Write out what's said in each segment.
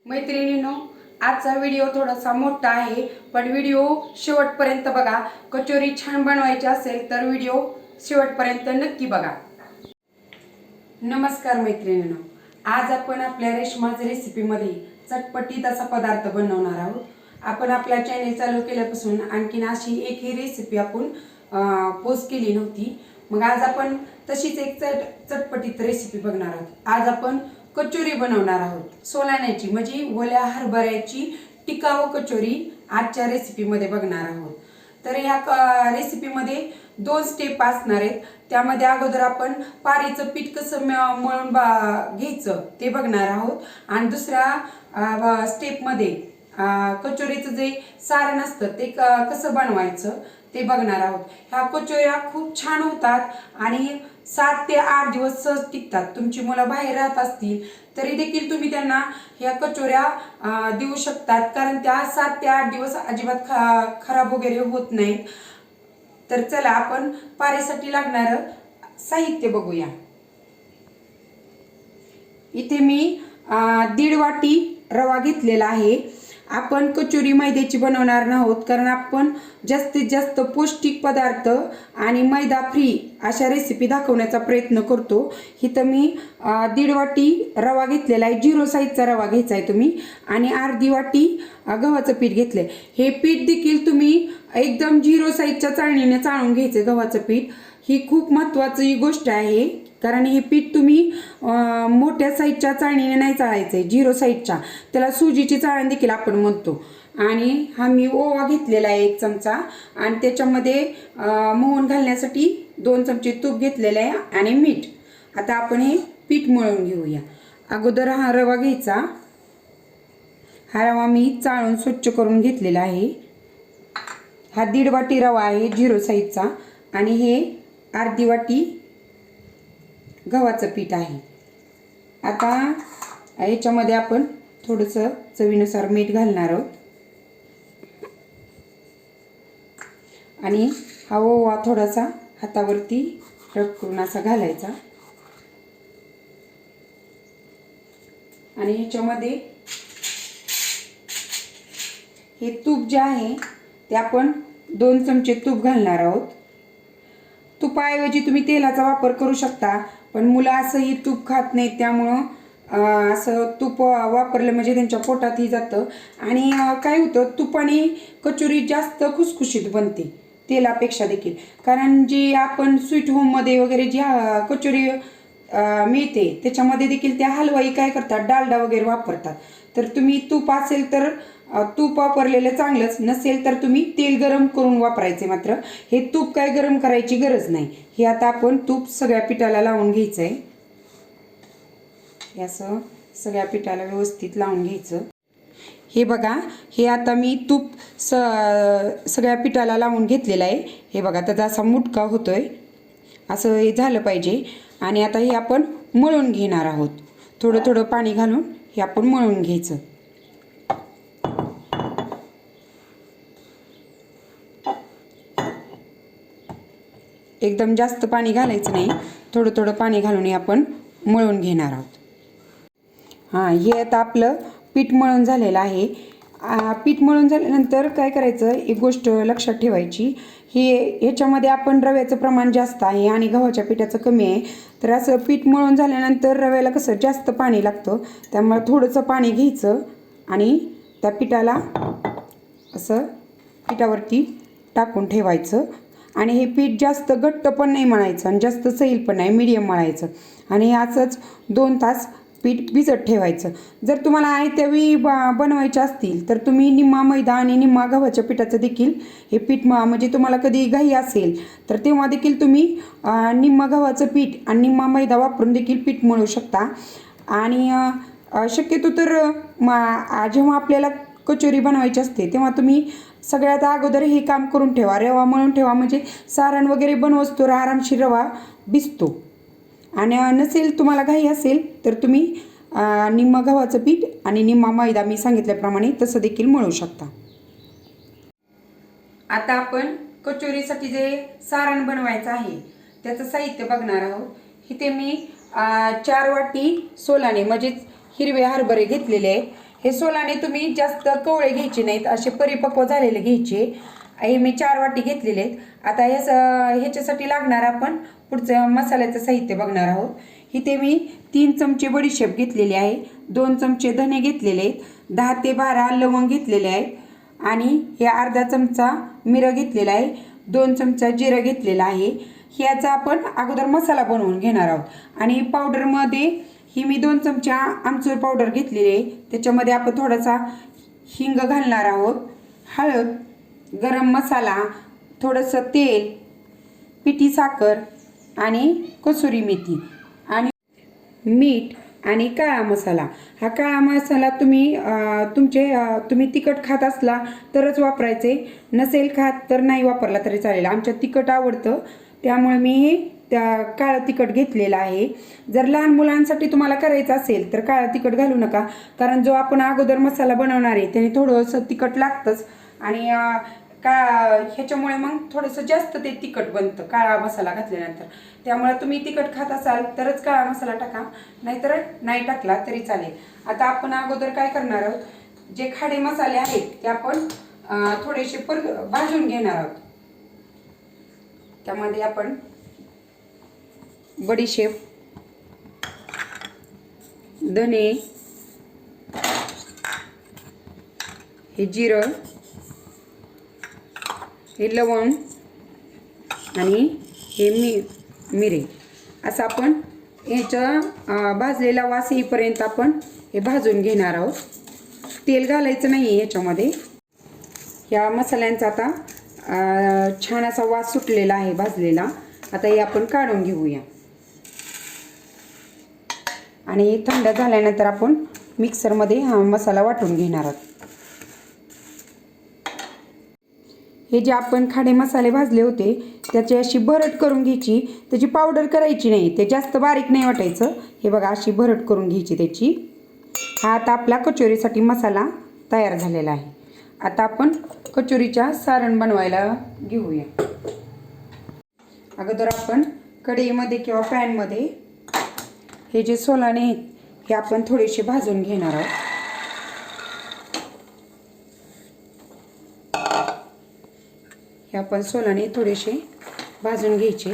मैत्रिणींनो, आजचा व्हिडिओ थोडासा मोठा आहे, पण व्हिडिओ शेवटपर्यंत बघा। कचोरी छान बनवायची असेल तर व्हिडिओ शेवटपर्यंत नक्की बघा। नमस्कार मैत्रिणींनो, आज आपण आपल्या रेशमाज रेसिपीमध्ये चटपटीत असा पदार्थ बनवणार आहोत। आपण आपला चॅनल चालू केल्यापासून आणखीन अशी एकही रेसिपी आपण पोस्ट केली नव्हती। मग आज आपण तशीच एक चटपटीत रेसिपी बघणार आहोत। आज आपण कचोरी बनवणार आहोत, सोलाण्याची म्हणजे ओल्या हरभऱ्याची टिकाऊ कचोरी आजच्या रेसिपीमध्ये बघणार आहोत। तर ह्या रेसिपीमध्ये 2 स्टेप असणार आहेत। त्यामध्ये अगोदर आपण पारीचं पीठ कसं मळून घ्यायचं ते बघणार आहोत, आणि दुसऱ्या स्टेपमध्ये कचोरीचं जे सारण असतं ते कसं बनवायचं ते बघणार आहोत। ह्या कचोऱ्या खूप छान होतात आणि 7 ते 8 दिवस सहज टिकतात। तुमची मुलं बाहेर राहत असतील तरी देखील तुम्ही त्यांना ह्या कचोऱ्या देऊ शकतात, कारण त्या 7 ते 8 दिवस अजिबात खराब वगैरे होत नाहीत। तर चला आपण पारीसाठी लागणारं साहित्य बघूया। इथे मी 1.5 वाटी रवा घेतलेला आहे। आपण कचोरी मैद्याची बनवणार आहोत, कारण आपण जास्तीत जास्त पौष्टिक पदार्थ आणि मैदा फ्री अशा रेसिपी दाखवण्याचा प्रयत्न करतो। इथं मी 1.5 वाटी रवा घेतलेला आहे, 0 साईजचा रवा घ्यायचा आहे तुम्ही, आणि अर्धी वाटी गव्हाचं पीठ घेतलंय। हे पीठ देखील तुम्ही एकदम 0 साईजच्या चाळणीने चाळून घ्यायचं गव्हाचं पीठ। ही खूप महत्त्वाची गोष्ट आहे, कारण हे पीठ तुम्ही मोठ्या साईजच्या चाळणीने नाही चाळायचंय, 0 साईजच्या, त्याला सुजीची चाळण देखील आपण म्हणतो। आणि हा मी ओवा घेतलेला आहे 1 चमचा, आणि त्याच्यामध्ये मोहन घालण्यासाठी 2 चमचे तूप घेतलेले आहे आणि मीठ। आता आपण हे पीठ मळून घेऊया। अगोदर हा रवा घ्यायचा। हा रवा मी चाळून स्वच्छ करून घेतलेला आहे। हा 1.5 वाटी रवा आहे 0 साईजचा, आणि हे अर्धी वाटी गव्हाचं पीठ आहे। आता याच्यामध्ये आपण थोडंसं चवीनुसार मीठ घालणार आहोत, आणि हा ओवा थोडासा हातावरती रब करून असा घालायचा, आणि ह्याच्यामध्ये हे तूप जे आहे ते आपण 2 चमचे तूप घालणार आहोत। तुपाऐवजी तुम्ही तेलाचा वापर करू शकता, पण मुलं असंही तूप खात नाहीत, त्यामुळं असं तूप वापरलं म्हणजे त्यांच्या पोटातही जातं, आणि काय होतं, तुपाने कचोरी जास्त खुसखुशीत बनते तेलापेक्षा देखील। कारण जी आपण स्वीट होममध्ये वगैरे जी कचोरी मिळते त्याच्यामध्ये देखील त्या हलवाई काय करतात, डालडा वगैरे वापरतात। तर तुम्ही तूप असेल तर तूप वापरलेलं चांगलंच, नसेल तर तुम्ही तेल गरम करून वापरायचे। मात्र हे तूप काय गरम करायची गरज नाही। हे आता आपण तूप सगळ्या पिठाला लावून घ्यायचं आहे, असं सगळ्या पिठाला व्यवस्थित लावून घ्यायचं। हे बघा, हे आता मी तूप सगळ्या पिठाला लावून घेतलेलं आहे। हे बघा, त्याचा असा मुटका होतोय, असं हे झालं पाहिजे। आणि आता हे आपण मळून घेणार आहोत, थोडं थोडं पाणी घालून हे आपण मळून घ्यायचं। एकदम जास्त पाणी घालायचं नाही, थोडं थोडं पाणी घालून आपण मळून घेणार आहोत। हे आता आपलं पीठ मळून झालेलं आहे। पीठ मळून झाल्यानंतर काय करायचं, एक गोष्ट लक्षात ठेवायची, ह्याच्यामध्ये आपण रव्याचं प्रमाण जास्त आहे आणि गव्हाच्या पिठाचं कमी आहे। तर असं पीठ मळून झाल्यानंतर रव्याला कसं जास्त पाणी लागतं, त्यामुळे थोडंसं पाणी घ्यायचं आणि त्या पिठाला असं पिठावरती टाकून ठेवायचं। आणि हे पीठ जास्त घट्ट पण नाही मळायचं आणि जास्त सैल पण नाही, मीडियम मळायचं, आणि असंच 2 तास पीठ भिजत ठेवायचं। जर तुम्हाला आयत्या वेळी बनवायचे असतील तर तुम्ही निम्मा मैदा आणि निम्मा गव्हाच्या पिठाचं देखील हे पीठ म्हणजे तुम्हाला कधी घाई असेल तर तेव्हा देखील तुम्ही निम्मा गव्हाचं पीठ आणि निम्मा मैदा वापरून देखील पीठ मळू शकता। आणि शक्यतो तर जेव्हा आपल्याला कचोरी बनवायची असते तेव्हा तुम्ही सगळ्यात अगोदर हे काम करून ठेवा, रवा मळून ठेवा, म्हणजे सारण वगैरे बनवतो आरामशीर रवा भिजतो। आणि नसेल तुम्हाला घाई असेल तर तुम्ही निम्मा गव्हाचं पीठ आणि निम्मा मैदा मी सांगितल्याप्रमाणे तसं देखील मळू शकता। आता आपण कचोरीसाठी जे सारण बनवायचं आहे त्याचं साहित्य बघणार आहोत। इथे मी 4 वाटी सोलाणे म्हणजे हिरवे हरभरे घेतलेले आहेत। हे सोलाने तुम्ही जास्त कवळे घ्यायचे नाहीत, असे परिपक्व झालेले घ्यायचे. हे मी 4 वाटी घेतलेले आहेत. आता ह्याच्यासाठी लागणार आपण पुढचं मसाल्याचं साहित्य बघणार आहोत. इथे मी 3 चमचे बडीशेप घेतलेली आहे, 2 चमचे धने घेतलेले आहेत, 10 ते 12 लवंग घेतलेले आहेत आणि हे अर्धा चमचा मिरं घेतलेला आहे, 2 चमचा जिरं घेतलेलं आहे. ह्याचा आपण अगोदर मसाला बनवून घेणार आहोत. आणि पावडरमध्ये ही मी 2 चमचा आमचूर पावडर घेतलेली आहे, त्याच्यामध्ये आपण थोडासा हिंग घालणार आहोत, हळद, गरम मसाला, थोडंसं तेल, पिठी साखर आणि कसुरी मेथी आणि मीठ आणि काळा मसाला. हा काळा मसाला तुम्ही तिखट खात असला तरच वापरायचे, नसेल खात तर नाही वापरला तरी चालेल. आमच्यात तिखट आवडतं त्यामुळे मी हे काळं तिखट घेतलेलं आहे. जर लहान मुलांसाठी तुम्हाला करायचं असेल तर काळं तिखट घालू नका, कारण जो आपण अगोदर मसाला बनवणार आहे त्याने थोडंसं तिखट लागतंच आणि ह्याच्यामुळे मग थोडंसं जास्त ते तिखट बनतं काळा मसाला घातल्यानंतर. त्यामुळे तुम्ही तिखट खात असाल तरच काळा मसाला टाका, नाहीतर नाही टाकला तरी चालेल. आता आपण अगोदर काय करणार आहोत, जे खडे मसाले आहेत ते आपण थोडेसे भाजून घेणार आहोत. त्यामध्ये आपण बडीशेप, धने, हे जिरं, हे लवंग आणि हे मिरे असं आपण ह्याचा भाजलेला वास येईपर्यंत आपण हे भाजून घेणार आहोत. तेल घालायचं नाही आहे ह्याच्यामध्ये. ह्या मसाल्यांचा आता छान असा वास सुटलेला आहे भाजलेला. आता हे आपण काढून घेऊया आणि थंड झाल्यानंतर आपण मिक्सरमध्ये हा मसाला वाटून घेणार आहोत. हे जे आपण खडे मसाले भाजले होते त्याची अशी भरट करून घ्यायची, त्याची पावडर करायची नाही, ते जास्त बारीक नाही वाटायचं. हे बघा अशी भरट करून घ्यायची त्याची. हा आता आपला कचोरीसाठी मसाला तयार झालेला आहे. आता आपण कचोरीच्या सारण बनवायला घेऊया. अगोदर आपण कढईमध्ये किंवा पॅनमध्ये हे जे सोलाने आहेत हे आपण थोडेसे भाजून घेणार आहोत. हे आपण सोलाने थोडेसे भाजून घ्यायचे.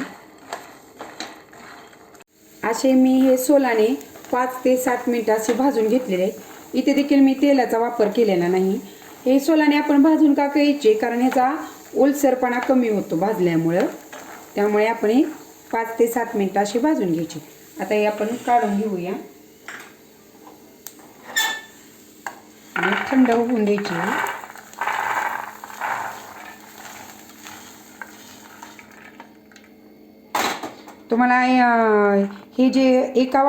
असे मी हे सोलाने 5 ते 7 मिनिटं असे भाजून घेतलेले आहेत. इथे देखील मी तेलाचा वापर केलेला नाही. हे सोलाने आपण भाजून का घ्यायचे, कारण ह्याचा ओलसरपणा कमी होतो भाजल्यामुळं. त्यामुळे आपण हे 5 ते 7 मिनिटं असे भाजून घ्यायचे. आता हे आपण काढून घेऊया आणि थंड होऊन द्यायचे. तुम्हाला हे जे एका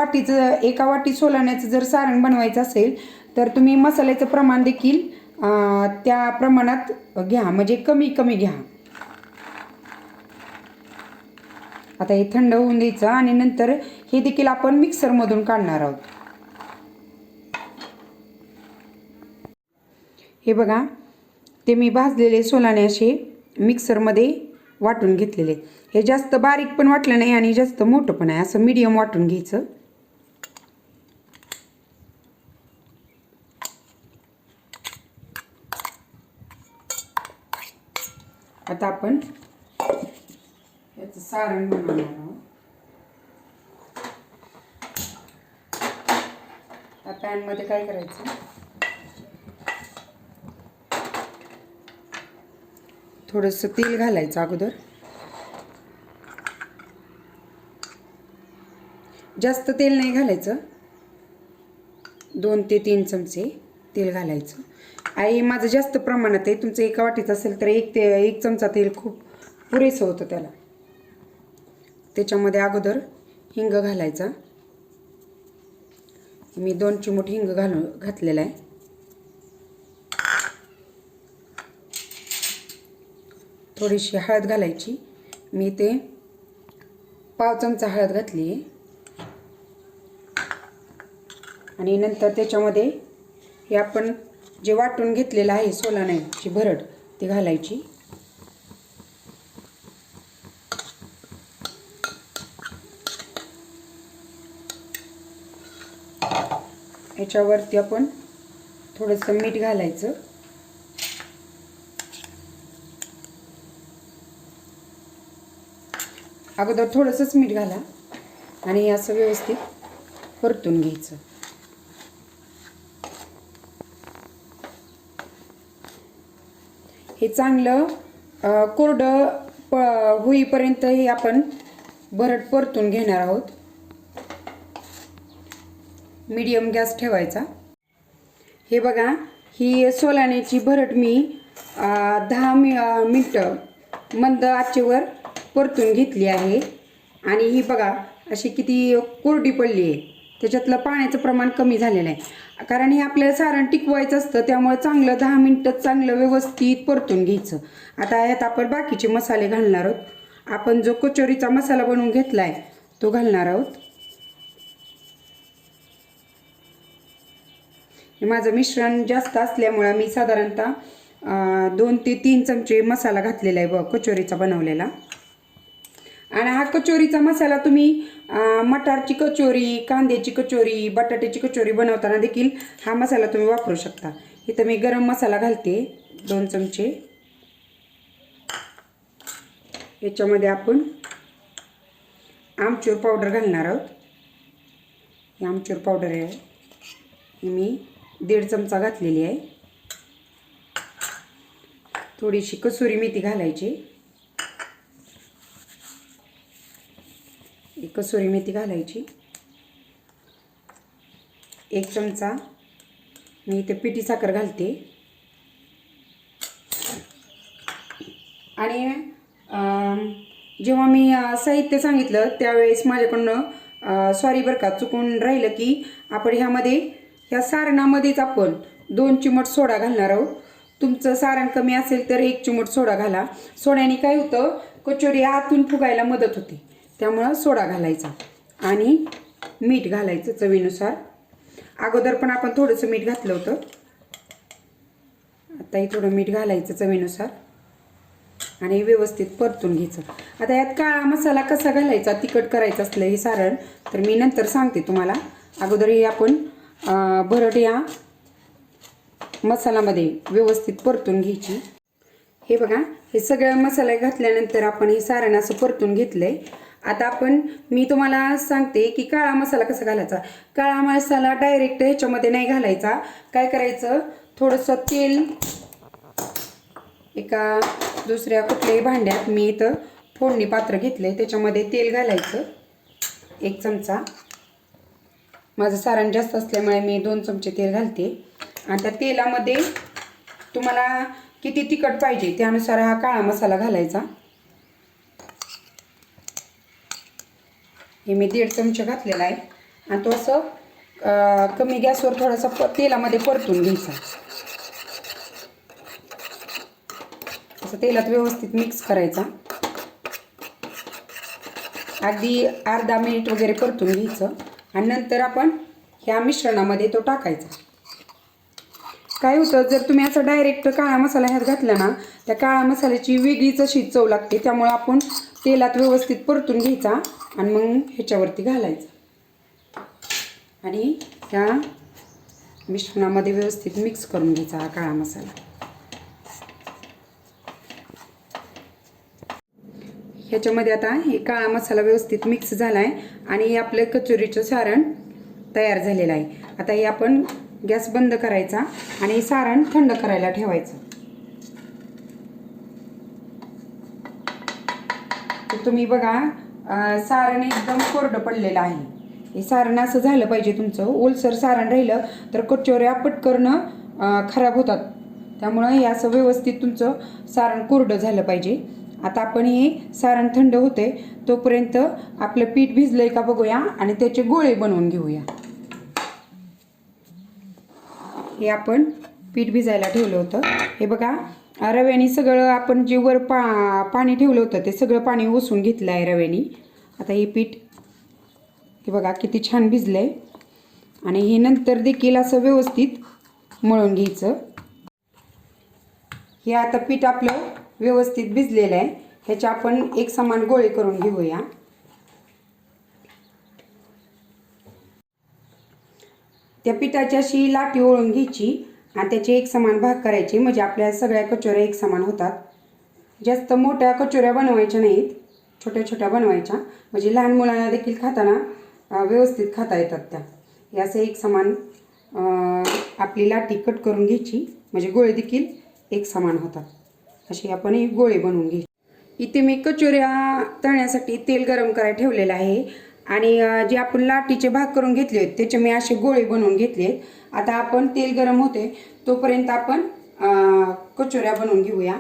वाटी सोलाण्याचं जर सारण बनवायचं असेल तर तुम्ही मसाल्याचं प्रमाण देखील त्या प्रमाणात घ्या, म्हणजे कमी घ्या. आता हे थंड होऊन द्यायचं आणि नंतर हे देखील आपण मिक्सरमधून काढणार आहोत. हे बघा, ते मी भाजलेले सोलाणे असे मिक्सरमध्ये वाटून घेतलेले. हे जास्त बारीक पण वाटलं नाही आणि जास्त मोठं पण आहे, असं मीडियम वाटून घ्यायचं. आता आपण याचं सारण बनवणार आहोत. या पॅनमध्ये काय करायचं, थोडंसं तेल घालायचं अगोदर. जास्त तेल नाही घालायचं, 2 ते 3 चमचे तेल घालायचं. आणि माझं जास्त प्रमाणात आहे, तुमचं एका वाटीचं असेल तर 1 चमचा तेल खूप पुरेसं होतं त्याला. त्याच्यामध्ये अगोदर हिंग घालायचा. मी 2 चिमूट हिंग घातलेला आहे. थोडीशी हळद घालायची. मी ते 1/2 चमचा हळद घातली आहे. आणि नंतर त्याच्यामध्ये हे आपण जे वाटून घेतलेलं आहे सोलाण्याची भरड ती घालायची. याच्यावरती आपण थोडंसं मीठ घालायचं. अगोदर थोडंसंच मीठ घाला आणि असं व्यवस्थित परतून घ्यायचं. हे चांगलं कोरडं होईपर्यंत हे आपण भरड परतून घेणार आहोत. मीडियम गॅस ठेवायचा. हे बघा, ही सोलाण्याची भरड मी 10 मिनटं मंद आचेवर परतून घेतली आहे. आणि ही बघा अशी किती कोरडी पडली आहे. त्याच्यातलं पाण्याचं प्रमाण कमी झालेलं आहे, कारण हे आपल्याला सारण टिकवायचं असतं. त्यामुळे चांगलं 10 मिनटं चांगलं व्यवस्थित परतून घ्यायचं. आता यात आपण बाकीचे मसाले घालणार आहोत. आपण जो कचोरीचा मसाला बनवून घेतला आहे तो घालणार आहोत. माझं मिश्रण जास्त असल्यामुळं मी साधारणतः 2 ते 3 चमचे मसाला घातलेला आहे कचोरीचा बनवलेला. आणि हा कचोरीचा मसाला तुम्ही मटारची कचोरी, कांद्याची कचोरी, बटाट्याची कचोरी बनवताना देखील हा मसाला तुम्ही वापरू शकता. इथं मी गरम मसाला घालते 2 चमचे. याच्यामध्ये आपण आमचूर पावडर घालणार आहोत. ही आमचूर पावडर आहे, ही मी 1.5 चमचा घातलेली आहे. थोडीशी कसुरी मेथी घालायची. कसुरी मेथी घालायची. 1 चमचा मी इथे पिठी साखर घालते. आणि जेव्हा मी साहित्य सांगितलं त्यावेळेस माझ्याकडनं सॉरी बरं का, चुकून राहिलं की आपण ह्या सारणामध्येच आपण 2 चिमट सोडा घालणार आहोत. तुमचं सारण कमी असेल तर 1 चिमट सोडा घाला. सोड्याने काय होतं, कचोरी आतून फुगायला मदत होते. त्यामुळं सोडा घालायचा आणि मीठ घालायचं चवीनुसार. अगोदर पण आपण थोडंसं मीठ घातलं होतं, आताही थोडं मीठ घालायचं चवीनुसार आणि व्यवस्थित परतून घ्यायचं. आता यात काळा मसाला कसा घालायचा, तिखट करायचं असलं हे सारण तर मी नंतर सांगते तुम्हाला. अगोदर हे आपण भरड या मसाल्यामध्ये व्यवस्थित परतून घ्यायची. हे बघा, हे सगळं मसाला घातल्यानंतर आपण हे सारण असं परतून घेतलंय. आता मी तुम्हाला सांगते की काळा मसाला कसा घालायचा. काळा मसाला डायरेक्ट ह्याच्यामध्ये नाही घालायचा. काय करायचं, थोडंसं तेल एका दुसऱ्या कुठल्याही भांड्यात मी इथं फोडणी पात्र घेतलंय, त्याच्यामध्ये तेल घालायचं 1 चमचा. माझं सारण जास्त असल्यामुळे मी 2 चमचे तेल घालते. आणि त्या तेलामध्ये तुम्हाला किती तिखट पाहिजे त्यानुसार हा काळा मसाला घालायचा. हे मी 1.5 चमचे घातलेला आहे. आणि तो असं कमी गॅसवर थोडासा तेलामध्ये परतून घ्यायचा. असं तेलात व्यवस्थित मिक्स करायचा. अगदी अर्धा मिनिट वगैरे परतून घ्यायचं. आणि नंतर आपण ह्या मिश्रणामध्ये तो टाकायचा. काय होतं, जर तुम्ही असं डायरेक्ट काळा मसाला ह्यात घातला ना, त्या काळा मसाल्याची वेगळीच अशी चव लागते. त्यामुळे आपण तेलात व्यवस्थित परतून घ्यायचा आणि मग ह्याच्यावरती घालायचा आणि ह्या मिश्रणामध्ये व्यवस्थित मिक्स करून घ्यायचा हा काळा मसाला. ह्याच्यामध्ये आता हे काळा मसाला व्यवस्थित मिक्स झाला आहे आणि आपलं कचोरीचं सारण तयार झालेलं आहे. आता हे आपण गॅस बंद करायचा आणि सारण थंड करायला ठेवायचं. तुम्ही बघा, सारण एकदम कोरडं पडलेलं आहे. हे सारण असं झालं पाहिजे तुमचं. ओलसर सारण राहिलं तर कचोऱ्या पटकन खराब होतात. त्यामुळं हे असं व्यवस्थित तुमचं सारण कोरडं झालं पाहिजे. आता आपण हे सारण थंड होते तोपर्यंत आपलं पीठ भिजलंय का बघूया आणि त्याचे गोळे बनवून घेऊया. हे आपण पीठ भिजायला ठेवलं होतं. हे बघा, रव्याने सगळं आपण जे वर पाणी ठेवलं होतं ते सगळं पाणी ओसून घेतलं आहे रव्याने. आता हे पीठ हे बघा किती छान भिजलं आहे. आणि हे नंतर देखील असं व्यवस्थित मळून घ्यायचं. हे आता पीठ आपलं व्यवस्थित भिजलेलं आहे. ह्याचे आपण एक समान गोळे करून घेऊया. त्या पिठाची अशी लाटी ओळून घ्यायची आणि त्याचे एक समान भाग करायचे, म्हणजे आपल्या सगळ्या कचोऱ्या एक समान होतात. जास्त मोठ्या कचोऱ्या बनवायच्या नाहीत, छोट्या छोट्या बनवायच्या, म्हणजे लहान मुलांना देखील खाताना व्यवस्थित खाता येतात त्या. हे असं एक समान आपली लाटी कट करून घ्यायची, म्हणजे गोळे देखील एक समान होतात. असे आपण एक गोळे बनवून घ्यायचे. इथे मी कचोऱ्या तळण्यासाठी तेल गरम करायला ठेवलेलं आहे आणि जे आपण लाटीचे भाग करून घेतले आहेत त्याचे मी असे गोळे बनवून घेतले आहेत. आता आपण तेल गरम होते तोपर्यंत आपण कचोऱ्या बनवून घेऊया.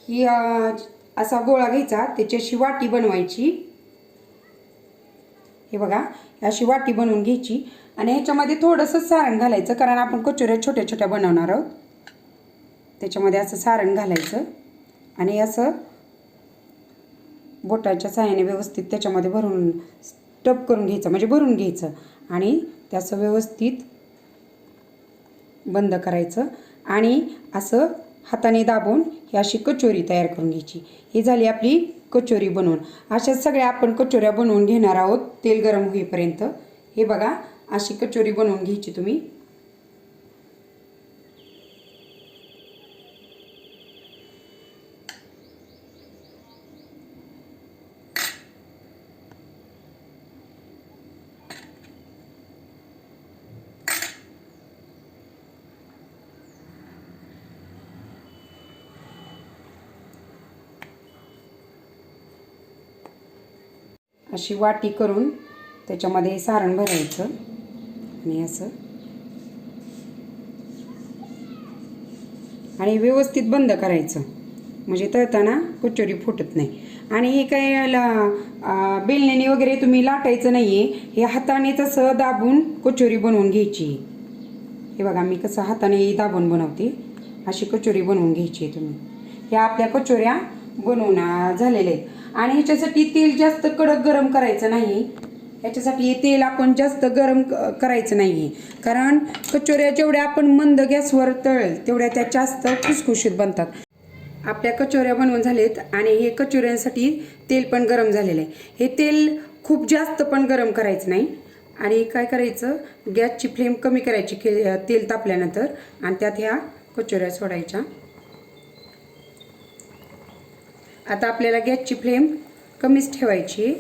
ही असा गोळा घ्यायचा, त्याची अशी वाटी बनवायची. हे बघा, अशी वाटी बनवून घ्यायची आणि ह्याच्यामध्ये थोडंसं सारण घालायचं, कारण आपण कचोऱ्या छोट्या छोट्या बनवणार आहोत. त्याच्यामध्ये असं सारण घालायचं आणि असं बोटाच्या साहाय्याने व्यवस्थित त्याच्यामध्ये भरून स्टफ करून घ्यायचं, म्हणजे भरून घ्यायचं आणि त्याचं व्यवस्थित बंद करायचं आणि असं हाताने दाबून ही अशी कचोरी तयार करून घ्यायची. ही झाली आपली कचोरी बनवून. अशा सगळ्या आपण कचोऱ्या बनवून घेणार आहोत तेल गरम होईपर्यंत. हे बघा, अशी कचोरी बनवून घ्यायची तुम्ही. अशी वाटी करून त्याच्यामध्ये सारण भरायचं आणि असं आणि व्यवस्थित बंद करायचं, म्हणजे तळताना कचोरी फुटत नाही. आणि हे काय बेलण्याने वगैरे तुम्ही लाटायचं नाही आहे, हे हातानेच असं दाबून कचोरी बनवून घ्यायची. हे बघा, मी कसं हाताने दाबून बनवते, अशी कचोरी बनवून घ्यायची आहे तुम्ही. ह्या आपल्या कचोऱ्या बनवून झालेल्या आहेत. आणि ह्याच्यासाठी तेल जास्त कडक गरम करायचं नाही. ह्याच्यासाठी हे तेल आपण जास्त गरम करायचं नाही, कारण कचोऱ्या जेवढ्या आपण मंद गॅसवर तळेल तेवढ्या त्या जास्त खुसखुशीत बनतात. आपल्या कचोऱ्या बनवून झालेत आणि हे कचोऱ्यांसाठी तेल पण गरम झालेलं आहे. हे तेल खूप जास्त पण गरम करायचं नाही. आणि काय करायचं, गॅसची फ्लेम कमी करायची तेल तापल्यानंतर आणि त्यात ह्या कचोऱ्या सोडायच्या. आता आपल्याला गॅसची फ्लेम कमीच ठेवायची.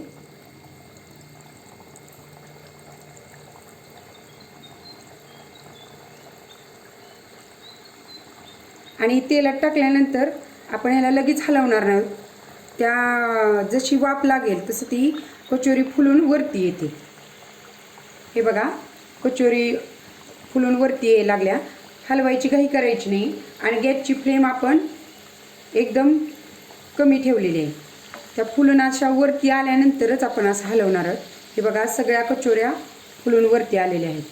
आणि तेलात टाकल्यानंतर आपण ह्याला लगेच हलवणार नाही. त्या जशी वाफ लागेल तसं ती कचोरी फुलून वरती येते. हे बघा, कचोरी फुलून वरती यायला लागल्या. हलवायची घाई करायची नाही आणि गॅसची फ्लेम आपण एकदम कमी ठेवलेली आहे. त्या फुलून अशा वरती आल्यानंतरच आपण असं हलवणार आहोत. हे बघा, सगळ्या कचोऱ्या फुलून वरती आलेल्या आहेत.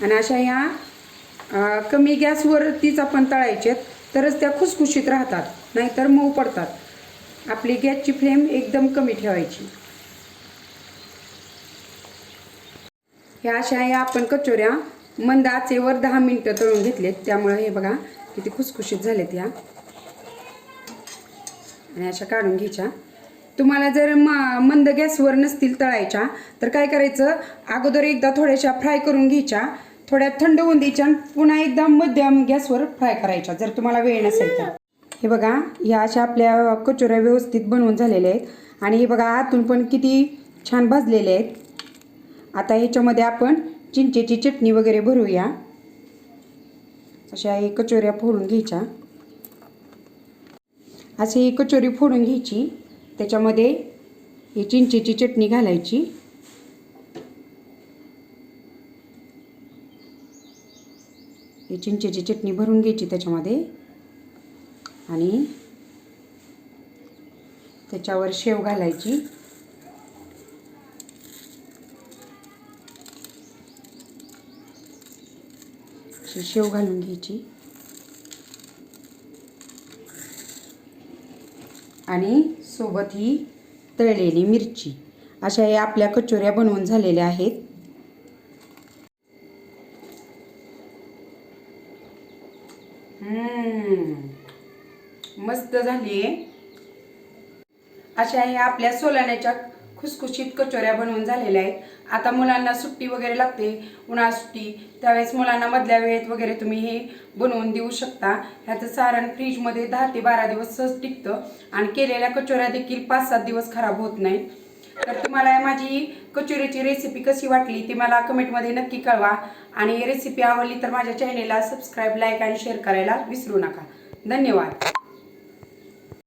आणि अशा ह्या कमी गॅसवरतीच आपण तळायचे, तरच त्या खुसखुशीत राहतात, नाहीतर मऊ पडतात. आपली गॅसची फ्लेम एकदम कमी ठेवायची. ह्या अशा या आपण कचोऱ्या मंद आचेवर 10 मिनिटं तळून घेतलेत, त्यामुळे हे बघा किती खुसखुशीत झालेत ह्या. आणि अशा काढून घ्यायच्या. तुम्हाला जर मंद गॅसवर नसतील तळायच्या तर काय करायचं, अगोदर एकदा थोड्याशा फ्राय करून घ्यायच्या, थोड्या थंड होऊन द्यायच्या आणि पुन्हा एकदा मध्यम गॅसवर फ्राय करायच्या जर तुम्हाला वेळ नसेल तर. हे बघा, ह्या अशा आपल्या कचोऱ्या व्यवस्थित बनवून झालेल्या आहेत आणि हे बघा आतून पण किती छान भाजलेले आहेत. आता ह्याच्यामध्ये आपण चिंचेची चटणी वगैरे भरूया. अशा हे कचोऱ्या फोडून घ्यायच्या. अशी ही कचोरी फोडून घ्यायची, त्याच्यामध्ये ही चिंचेची चटणी घालायची. ही चिंचेची चटणी भरून घ्यायची त्याच्यामध्ये आणि त्याच्यावर शेव घालायची. शेव घालून घ्यायची आणि सोबत ही तळलेली मिरची. अशा या आपल्या कचोऱ्या बनवून झालेल्या आहेत. मस्त झाली आहे. अशा ह्या आपल्या सोलाण्याच्या खुसखुशीत कचोऱ्या बनवून झालेल्या आहेत. आता मुलांना सुट्टी वगैरे लागते, उन्हाळा सुट्टी, त्यावेळेस मुलांना मधल्या वेळेत वगैरे तुम्ही हे बनवून देऊ शकता. ह्याचं सारण फ्रीजमध्ये 10 ते 12 दिवस सहज टिकतं आणि केलेल्या कचोऱ्या देखील 5-7 दिवस खराब होत नाही. तर तुम्हाला माझी कचोरीची रेसिपी कशी वाटली ती मला कमेंटमध्ये नक्की कळवा आणि रेसिपी आवडली तर माझ्या चॅनेलला सबस्क्राईब, लाईक आणि शेअर करायला विसरू नका. धन्यवाद.